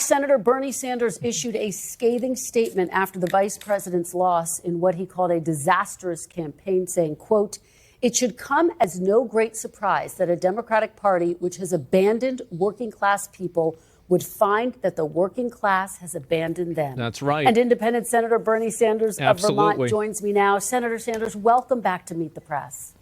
Senator Bernie Sanders issued a scathing statement after the vice president's loss in what he called a disastrous campaign, saying, quote, "It should come as no great surprise that a Democratic Party which has abandoned working class people would find that the working class has abandoned them." That's right. And Independent Senator Bernie Sanders of Vermont joins me now. Senator Sanders, welcome back to Meet the Press.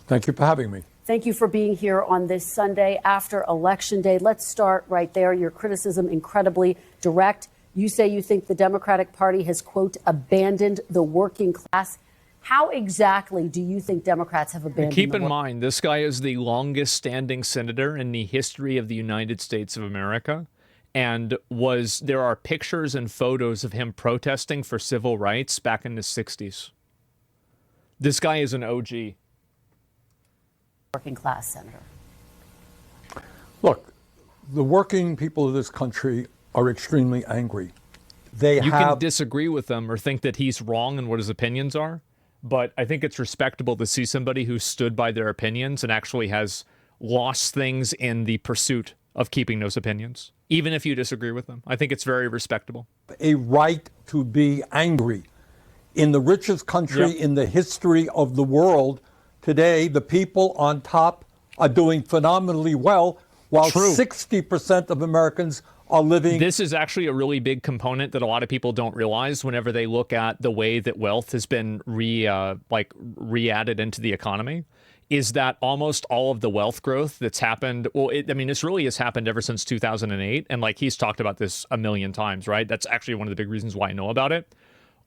Thank you for having me. Thank you for being here on this Sunday after Election Day. Let's start right there. Your criticism incredibly direct. You say you think the Democratic Party has, quote, abandoned the working class. How exactly do you think Democrats have abandoned Keep in mind, this guy is the longest standing senator in the history of the United States of America. And there are pictures and photos of him protesting for civil rights back in the 60s. This guy is an OG. Working class, Senator? Look, the working people of this country are extremely angry. You can disagree with them or think that he's wrong in what his opinions are, but I think it's respectable to see somebody who stood by their opinions and actually has lost things in the pursuit of keeping those opinions, even if you disagree with them. I think it's very respectable. A right to be angry. In the richest country in the history of the world, today, the people on top are doing phenomenally well, while 60% of Americans are living. This is actually a really big component that a lot of people don't realize whenever they look at the way that wealth has been re-added into the economy, is that almost all of the wealth growth that's happened, this really has happened ever since 2008. And he's talked about this a million times, right? That's actually one of the big reasons why I know about it.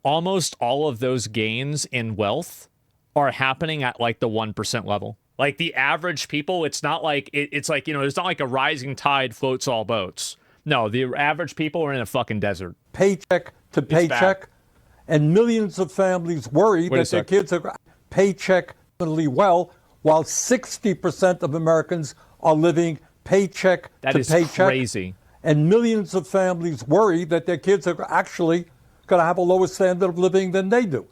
Almost all of those gains in wealth are happening at the 1% level. The average people, it's not it's not like a rising tide floats all boats. No, the average people are in a fucking desert. Paycheck to paycheck, and millions of families worry that their kids are paycheck well, while 60% of Americans are living paycheck to paycheck. That is crazy. And millions of families worry that their kids are actually going to have a lower standard of living than they do.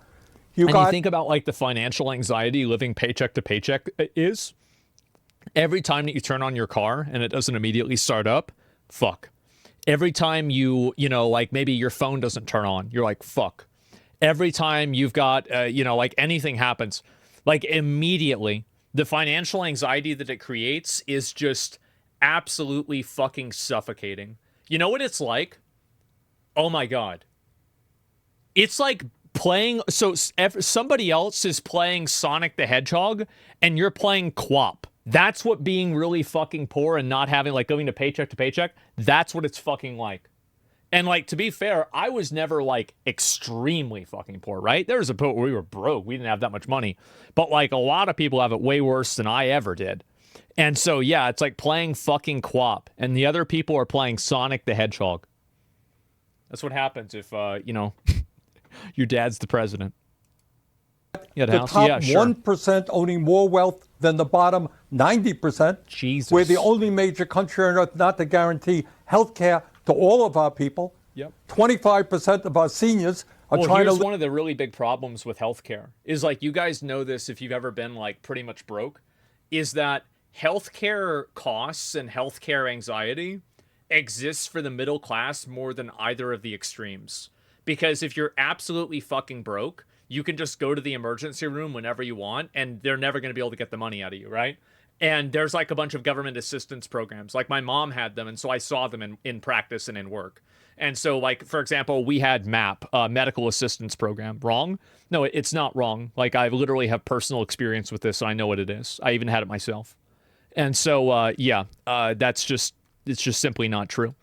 You think about the financial anxiety living paycheck to paycheck is. Every time that you turn on your car and it doesn't immediately start up, fuck. Every time maybe your phone doesn't turn on, you're like, fuck. Every time you've got, anything happens, immediately, the financial anxiety that it creates is just absolutely fucking suffocating. You know what it's like? Oh my God. It's like somebody else is playing Sonic the Hedgehog and you're playing QWOP. That's what being really fucking poor and not having going to paycheck, that's what it's fucking like. And to be fair, I was never extremely fucking poor, right? There was a point where we were broke. We didn't have that much money. But a lot of people have it way worse than I ever did. And so, yeah, it's like playing fucking QWOP and the other people are playing Sonic the Hedgehog. That's what happens if, your dad's the president. The top 1% owning more wealth than the bottom 90%. Jesus. We're the only major country on earth not to guarantee health care to all of our people. Yep. 25% of our seniors are trying to. Here's one of the really big problems with health care is you guys know this if you've ever been pretty much broke, is that health care costs and health care anxiety exists for the middle class more than either of the extremes. Because if you're absolutely fucking broke, you can just go to the emergency room whenever you want, and they're never going to be able to get the money out of you, right? And there's a bunch of government assistance programs. My mom had them, and so I saw them in practice and in work. And so, for example, we had MAP, Medical Assistance Program. Wrong? No, it's not wrong. I literally have personal experience with this, and I know what it is. I even had it myself. And so, it's just simply not true.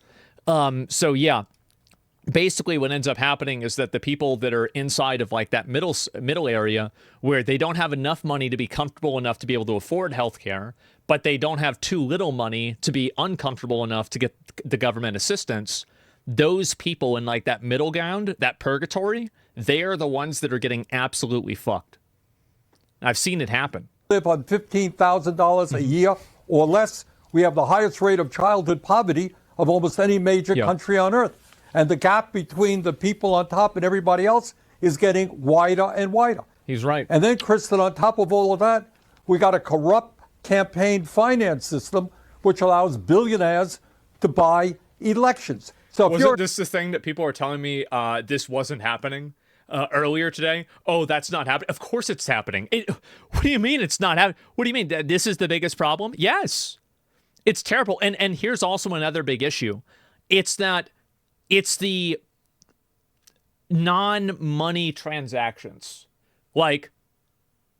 Basically what ends up happening is that the people that are inside of that middle area where they don't have enough money to be comfortable enough to be able to afford healthcare, but they don't have too little money to be uncomfortable enough to get the government assistance, those people in that middle ground, that purgatory, they are the ones that are getting absolutely fucked. I've seen it happen. Live on $15,000 a year or less. We have the highest rate of childhood poverty of almost any major country on earth. And the gap between the people on top and everybody else is getting wider and wider. He's right. And then, Kristen, on top of all of that, we got a corrupt campaign finance system which allows billionaires to buy elections. So if Wasn't this the thing that people are telling me this wasn't happening earlier today? Oh, that's not happening. Of course it's happening. What do you mean it's not happening? What do you mean? That this is the biggest problem? Yes. It's terrible. And here's also another big issue. It's the non-money transactions. Like,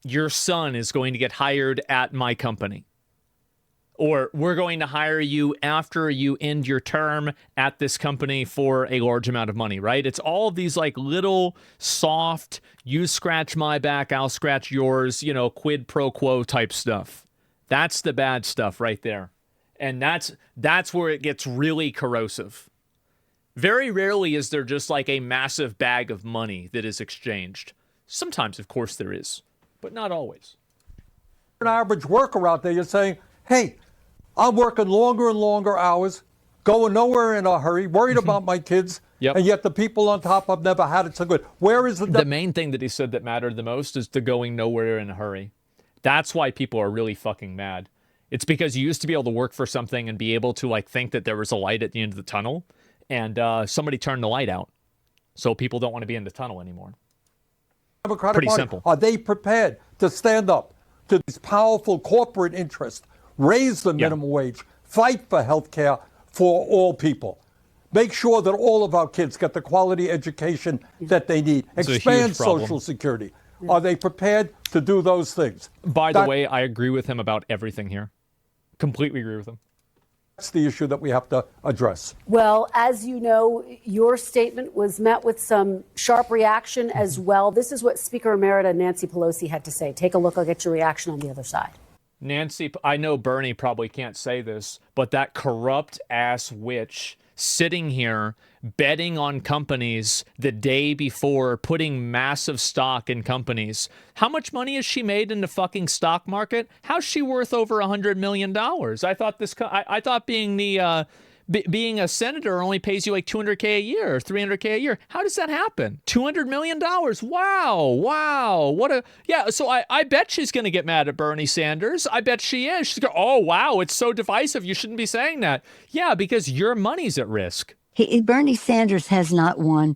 your son is going to get hired at my company. Or we're going to hire you after you end your term at this company for a large amount of money, right? It's all of these like little soft, you scratch my back, I'll scratch yours, quid pro quo type stuff. That's the bad stuff right there. And that's where it gets really corrosive. Very rarely is there just like a massive bag of money that is exchanged. Sometimes, of course, there is, but not always. An average worker out there, you're saying, hey, I'm working longer and longer hours, going nowhere in a hurry, worried about my kids, and yet the people on top have never had it so good. Where is the main thing that he said that mattered the most is the going nowhere in a hurry. That's why people are really fucking mad. It's because you used to be able to work for something and be able to like think that there was a light at the end of the tunnel, and somebody turned the light out, so people don't want to be in the tunnel anymore. Pretty simple. Are they prepared to stand up to these powerful corporate interests, raise the minimum wage, fight for health care for all people, make sure that all of our kids get the quality education that they need, expand Social Security? Are they prepared to do those things? By the way, I agree with him about everything here. Completely agree with him. That's the issue that we have to address. Well, as you know, your statement was met with some sharp reaction as well. This is what Speaker Emerita Nancy Pelosi had to say. Take a look. I'll get your reaction on the other side. Nancy, I know Bernie probably can't say this, but that corrupt ass witch sitting here betting on companies the day before, putting massive stock in companies. How much money has she made in the fucking stock market? How's she worth over $100 million? I thought being a senator only pays you like $200K a year or $300K a year. How does that happen? $200 million. Wow. So I bet she's going to get mad at Bernie Sanders. I bet she is. She's going, oh, wow, it's so divisive. You shouldn't be saying that. Yeah, because your money's at risk. Bernie Sanders has not won.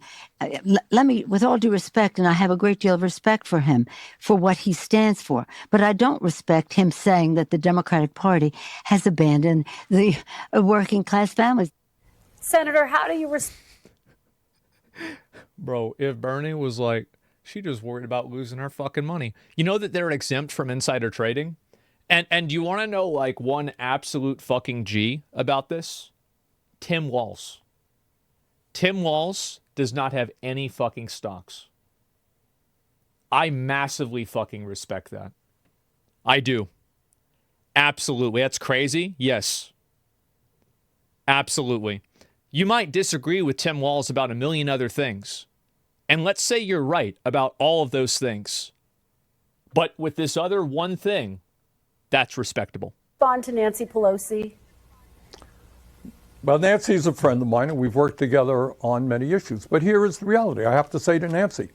Let me, with all due respect, and I have a great deal of respect for him, for what he stands for, but I don't respect him saying that the Democratic Party has abandoned the working class families. Senator, how do you Bro, if Bernie was like, she just worried about losing her fucking money. You know that they're exempt from insider trading? And do you want to know like one absolute fucking G about this? Tim Walz. Tim Walz does not have any fucking stocks. I massively fucking respect that. I do. Absolutely. That's crazy. Yes. Absolutely. You might disagree with Tim Walz about a million other things. And let's say you're right about all of those things. But with this other one thing, that's respectable. Respond to Nancy Pelosi. Well, Nancy's a friend of mine, and we've worked together on many issues. But here is the reality. I have to say to Nancy,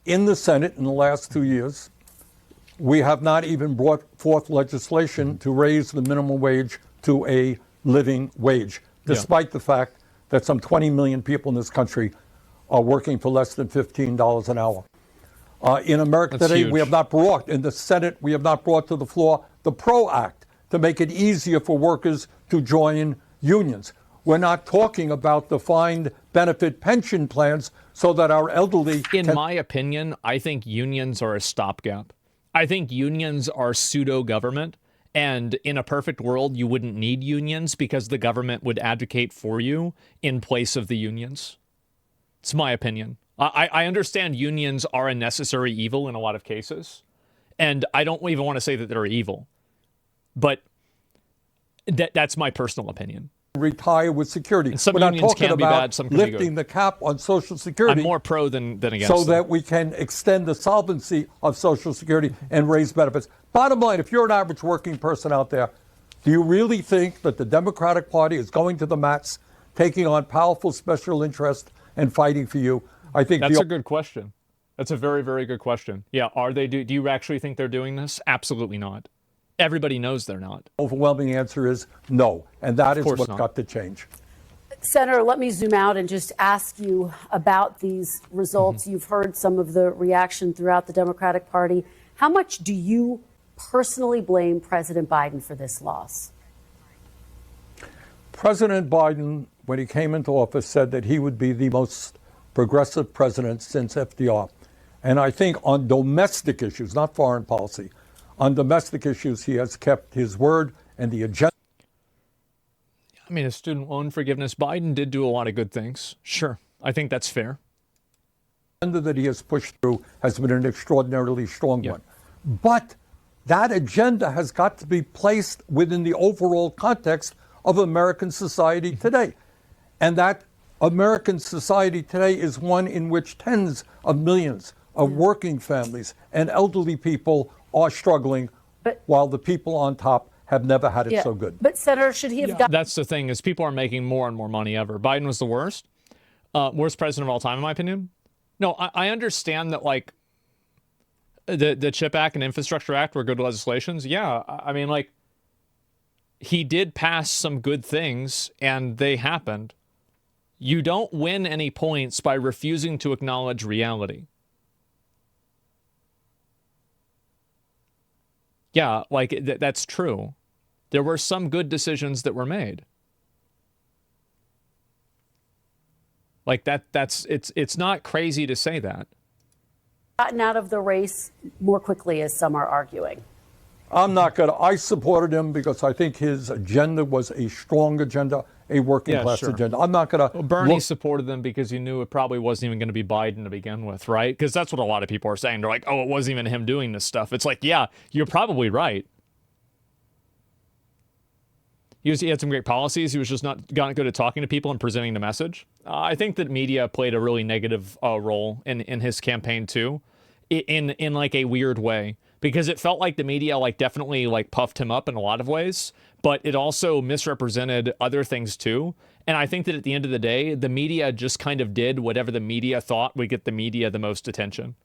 in the Senate in the last 2 years, we have not even brought forth legislation to raise the minimum wage to a living wage, despite the fact that some 20 million people in this country are working for less than $15 an hour. In America today, we have not brought, in the Senate, we have not brought to the floor the PRO Act to make it easier for workers to join unions. We're not talking about defined benefit pension plans so that our elderly... In my opinion, I think unions are a stopgap. I think unions are pseudo-government, and in a perfect world, you wouldn't need unions because the government would advocate for you in place of the unions. It's my opinion. I understand unions are a necessary evil in a lot of cases, and I don't even want to say that they're evil, but that's my personal opinion. Retire with security. And some We're not unions talking can be about bad, some can be lifting good. the cap on Social Security. I'm more pro than against so them. that we can extend the solvency of Social Security and raise benefits. Bottom line, if you're an average working person out there, do you really think that the Democratic Party is going to the mats, taking on powerful special interests and fighting for you? I think that's a good question. That's a very, very good question. Yeah, are they? Do you actually think they're doing this? Absolutely not. Everybody knows they're not. Overwhelming answer is no. And that is course what's not. got to change. Senator, let me zoom out and just ask you about these results. You've heard some of the reaction throughout the Democratic Party. How much do you personally blame President Biden for this loss? President Biden, when he came into office, said that he would be the most progressive president since FDR. And I think on domestic issues, not foreign policy, on domestic issues, he has kept his word and the agenda. I mean, as student loan forgiveness, Biden did do a lot of good things. Sure, I think that's fair. That he has pushed through has been an extraordinarily strong one. But that agenda has got to be placed within the overall context of American society today. And that American society today is one in which tens of millions of working families and elderly people are struggling, while the people on top have never had it so good. But Senator, should he have That's the thing, is people are making more and more money ever. Biden was the worst president of all time, in my opinion. No, I understand that, like, the CHIP Act and Infrastructure Act were good legislations. Yeah, I mean, like, he did pass some good things, and they happened. You don't win any points by refusing to acknowledge reality. Yeah, like, that's true. There were some good decisions that were made. Like, it's not crazy to say that. Gotten out of the race more quickly, as some are arguing? I supported him because I think his agenda was a strong agenda, a working class agenda. I'm not going to. Well, Bernie supported them because he knew it probably wasn't even going to be Biden to begin with, right? Because that's what a lot of people are saying. They're like, oh, it wasn't even him doing this stuff. It's like, yeah, you're probably right. He had some great policies. He was just not good at talking to people and presenting the message. I think that media played a really negative role in his campaign too, in like a weird way, because it felt like the media like definitely like puffed him up in a lot of ways, but it also misrepresented other things too. And I think that at the end of the day, the media just kind of did whatever the media thought would get the media the most attention.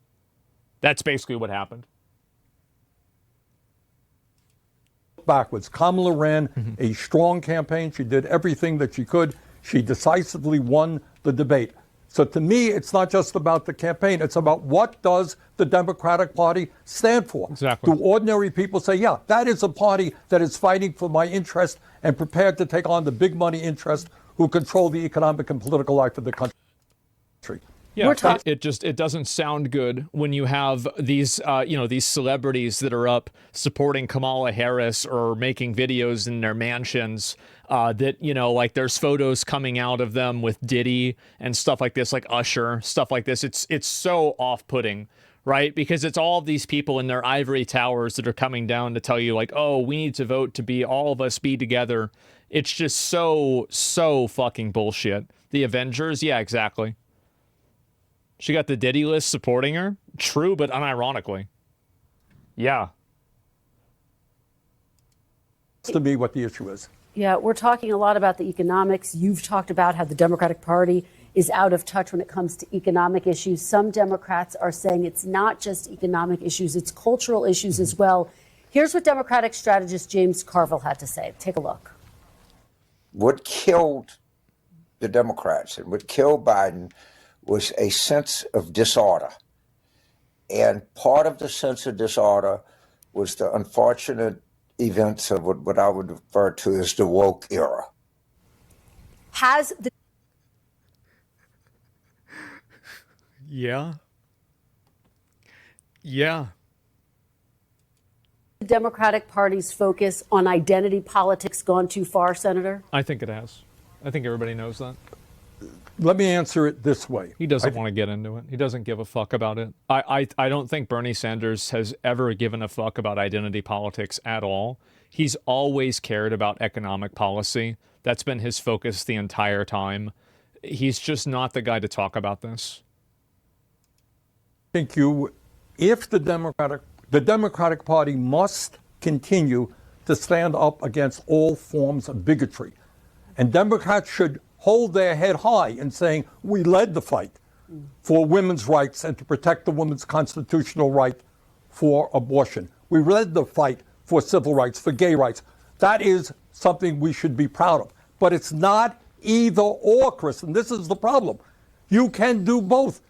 That's basically what happened. Backwards. Kamala ran a strong campaign. She did everything that she could. She decisively won the debate. So to me, it's not just about the campaign. It's about what does the Democratic Party stand for. Exactly. Do ordinary people say, yeah, that is a party that is fighting for my interest and prepared to take on the big money interest who control the economic and political life of the country? Yeah, it doesn't sound good when you have these these celebrities that are up supporting Kamala Harris or making videos in their mansions that like there's photos coming out of them with Diddy and stuff like this, like Usher, stuff like this. It's so off-putting, right? Because it's all of these people in their ivory towers that are coming down to tell you like, oh, we need to vote to be all of us be together. It's just so fucking bullshit. The Avengers, yeah, exactly. She got the Diddy list supporting her. True, but unironically. Yeah. To me, what the issue is. Yeah, we're talking a lot about the economics. You've talked about how the Democratic Party is out of touch when it comes to economic issues. Some Democrats are saying it's not just economic issues, it's cultural issues as well. Here's what Democratic strategist James Carville had to say. Take a look. What killed the Democrats and what killed Biden was a sense of disorder. And part of the sense of disorder was the unfortunate events of what I would refer to as the woke era. Has the Yeah. Democratic Party's focus on identity politics gone too far, Senator? I think it has. I think everybody knows that. Let me answer it this way. He doesn't want to get into it. He doesn't give a fuck about it. I don't think Bernie Sanders has ever given a fuck about identity politics at all. He's always cared about economic policy. That's been his focus the entire time. He's just not the guy to talk about this. I think if the Democratic Party must continue to stand up against all forms of bigotry. And Democrats should hold their head high in saying, we led the fight for women's rights and to protect the woman's constitutional right for abortion. We led the fight for civil rights, for gay rights. That is something we should be proud of. But it's not either or, Chris, and this is the problem. You can do both.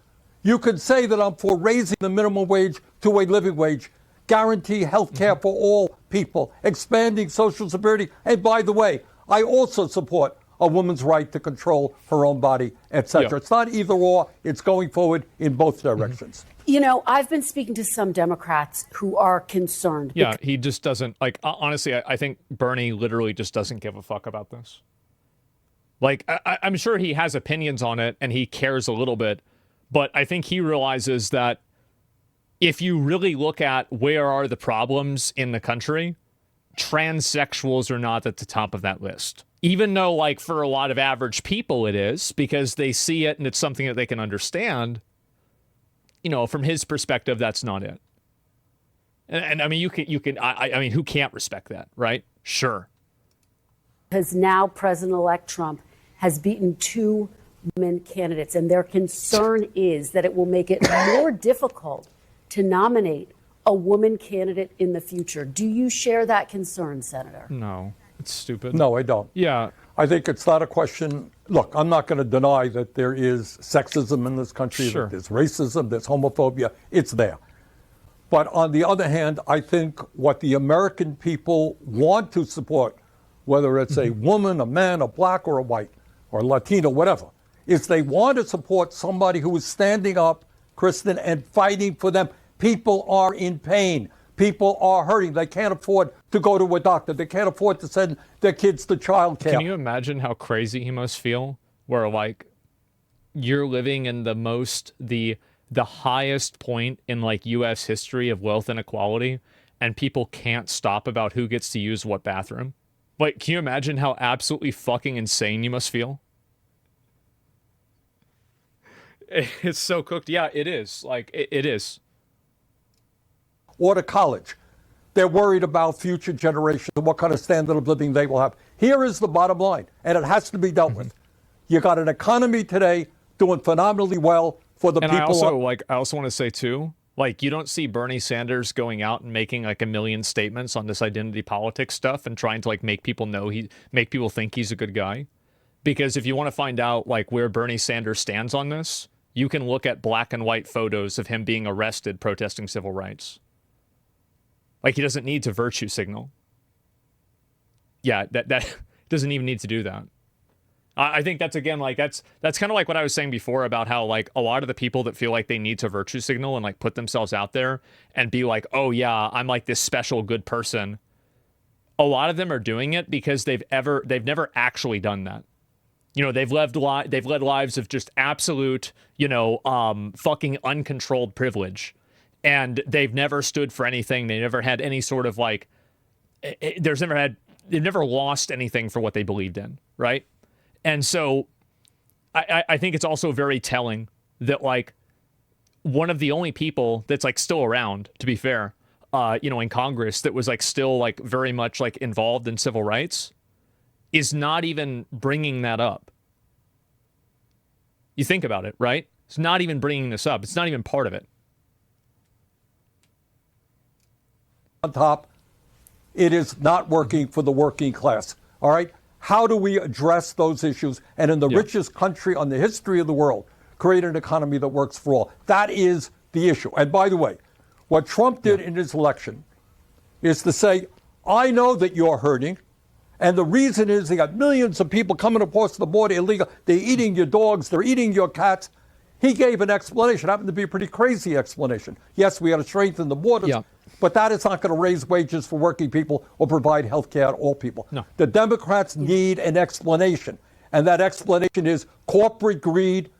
You could say that I'm for raising the minimum wage to a living wage, guarantee health care for all people, expanding Social Security. And by the way, I also support a woman's right to control her own body, etc. Yeah. It's not either or. It's going forward in both directions. You know, I've been speaking to some Democrats who are concerned. Yeah, he just doesn't, like, honestly, I think Bernie literally just doesn't give a fuck about this. Like, I'm sure he has opinions on it and he cares a little bit, but I think he realizes that if you really look at where are the problems in the country, transsexuals are not at the top of that list. Even though, like, for a lot of average people it is, because they see it and it's something that they can understand, you know, from his perspective, that's not it. And I mean, I mean, who can't respect that, right? Sure. Because now President-elect Trump has beaten 2 women candidates, and their concern is that it will make it more difficult to nominate a woman candidate in the future. Do you share that concern, Senator? No, it's stupid. No, I don't. Yeah. I think it's not a question. Look, I'm not going to deny that there is sexism in this country, Sure. that there's racism, there's homophobia. It's there. But on the other hand, I think what the American people want to support, whether it's a woman, a man, a black or a white, or Latino, whatever, is they want to support somebody who is standing up, Kristen, and fighting for them. People are in pain. People are hurting. They can't afford to go to a doctor. They can't afford to send their kids to childcare. Can you imagine how crazy he must feel? Where, like, you're living in the highest point in, like, U.S. history of wealth inequality, and people can't stop about who gets to use what bathroom. Like, can you imagine how absolutely fucking insane you must feel? It's so cooked. Yeah, it is. Like, it is. Or to college. They're worried about future generations and what kind of standard of living they will have. Here is the bottom line, and it has to be dealt with. You got an economy today doing phenomenally well for the And people. I also want to say too, like, you don't see Bernie Sanders going out and making like a million statements on this identity politics stuff and trying to like make people think he's a good guy. Because if you want to find out like where Bernie Sanders stands on this, you can look at black and white photos of him being arrested protesting civil rights. Like, he doesn't need to virtue signal. Yeah, that doesn't even need to do that. I think that's, again, like, that's kind of like what I was saying before about how, like, a lot of the people that feel like they need to virtue signal and, like, put themselves out there and be like, oh, yeah, I'm, like, this special good person. A lot of them are doing it because they've never actually done that. You know, they've led lives of just absolute, you know, fucking uncontrolled privilege. And they've never stood for anything. They never had any sort of, like, they've never lost anything for what they believed in, right? And so I think it's also very telling that, like, one of the only people that's, like, still around, to be fair, you know, in Congress that was, like, still, like, very much, like, involved in civil rights is not even bringing that up. You think about it, right? It's not even bringing this up. It's not even part of it. On top, it is not working for the working class. All right? How do we address those issues and in the richest country on the history of the world, create an economy that works for all? That is the issue. And by the way, what Trump did in his election is to say, I know that you're hurting. And the reason is they got millions of people coming across the border illegal. They're eating your dogs. They're eating your cats. He gave an explanation. It happened to be a pretty crazy explanation. Yes, we got to strengthen the borders. Yeah. But that is not going to raise wages for working people or provide health care to all people. No. The Democrats need an explanation. And that explanation is corporate greed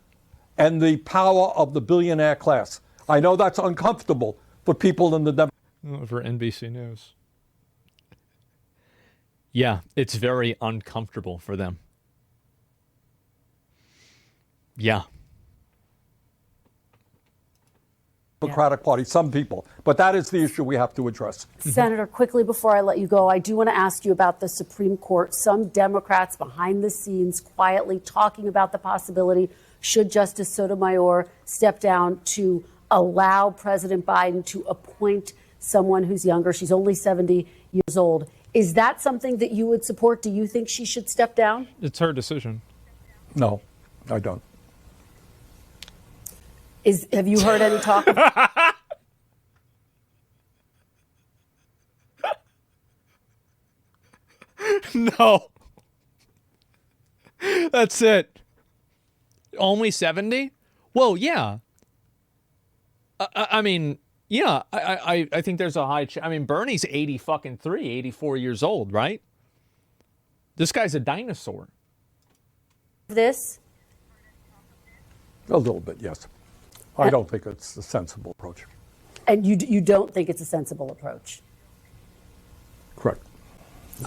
and the power of the billionaire class. I know that's uncomfortable for people in the Democrats. For NBC News. Yeah, it's very uncomfortable for them. Yeah. Democratic Party, some people. But that is the issue we have to address. Senator, quickly before I let you go, I do want to ask you about the Supreme Court. Some Democrats behind the scenes quietly talking about the possibility, should Justice Sotomayor step down, to allow President Biden to appoint someone who's younger. She's only 70 years old. Is that something that you would support? Do you think she should step down? It's her decision. No, I don't. Have you heard any talk? No. That's it. Only 70? Well, yeah. I mean, yeah, I think there's a high I mean, Bernie's 84 years old, right? This guy's a dinosaur. This? A little bit, yes. I don't think it's a sensible approach. And you don't think it's a sensible approach? Correct.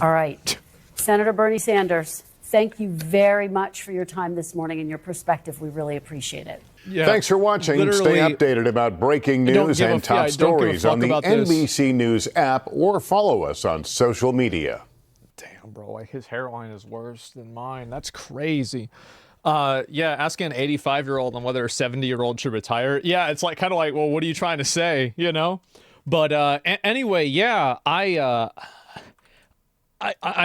All right. Senator Bernie Sanders, thank you very much for your time this morning and your perspective. We really appreciate it. Yeah, thanks for watching. Stay updated about breaking news and top stories on the NBC News app or follow us on social media. Damn, bro, like his hairline is worse than mine. That's crazy. Yeah, asking an 85-year-old on whether a 70-year-old should retire. Yeah, it's like kind of like, well, what are you trying to say, you know? But anyway, yeah, I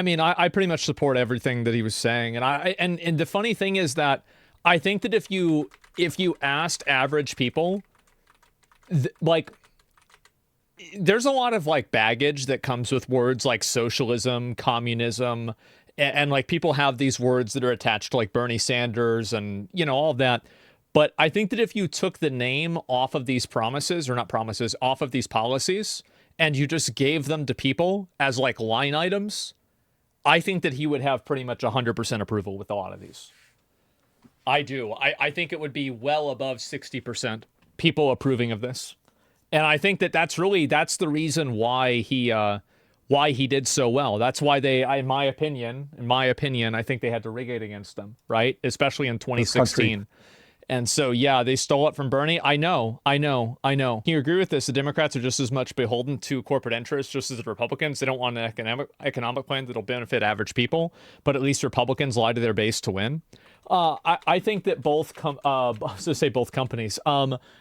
mean, I pretty much support everything that he was saying, and the funny thing is that I think that if you asked average people, like, there's a lot of like baggage that comes with words like socialism, communism, and like people have these words that are attached to like Bernie Sanders and, you know, all of that. But I think that if you took the name off of these promises, or not promises, off of these policies, and you just gave them to people as like line items, I think that he would have pretty much 100% approval with a lot of these. I do. I think it would be well above 60% people approving of this. And I think that that's the reason why he did so well. That's why they, in my opinion, I think they had to rig it against them, right? Especially in 2016. And so, yeah, they stole it from Bernie. I know. Can you agree with this? The Democrats are just as much beholden to corporate interests just as the Republicans. They don't want an economic plan that'll benefit average people, but at least Republicans lie to their base to win. I think that both companies,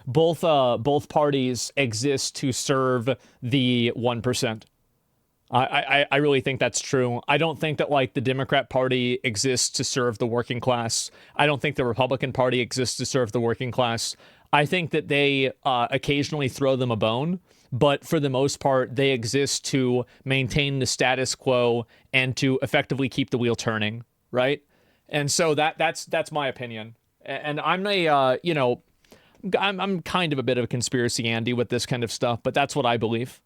both parties exist to serve the 1%. I really think that's true. I don't think that like the Democrat Party exists to serve the working class. I don't think the Republican Party exists to serve the working class. I think that they occasionally throw them a bone, but for the most part, they exist to maintain the status quo and to effectively keep the wheel turning, right? And so that's my opinion. And I'm I'm kind of a bit of a conspiracy Andy with this kind of stuff, but that's what I believe.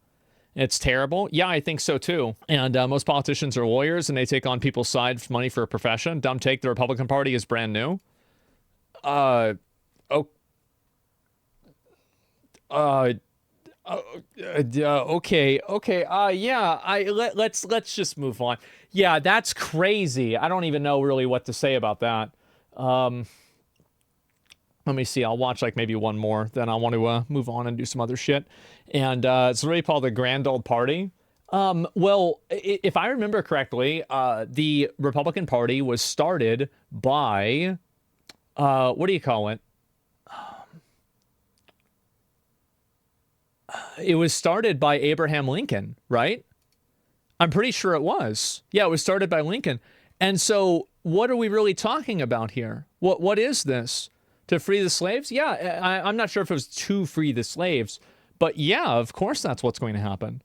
It's terrible. Yeah, I think so too. And most politicians are lawyers and they take on people's side for money for a profession. Dumb take, the Republican Party is brand new. Okay. Yeah, let's just move on. Yeah, that's crazy. I don't even know really what to say about that. Let me see. I'll watch like maybe one more. Then I want to move on and do some other shit. And it's really called the Grand Old Party. Well, if I remember correctly, the Republican Party was started by, what do you call it? It was started by Abraham Lincoln, right? I'm pretty sure it was. Yeah, it was started by Lincoln. And so what are we really talking about here? What is this? To free the slaves? Yeah, I'm not sure if it was to free the slaves, but yeah, of course that's what's going to happen.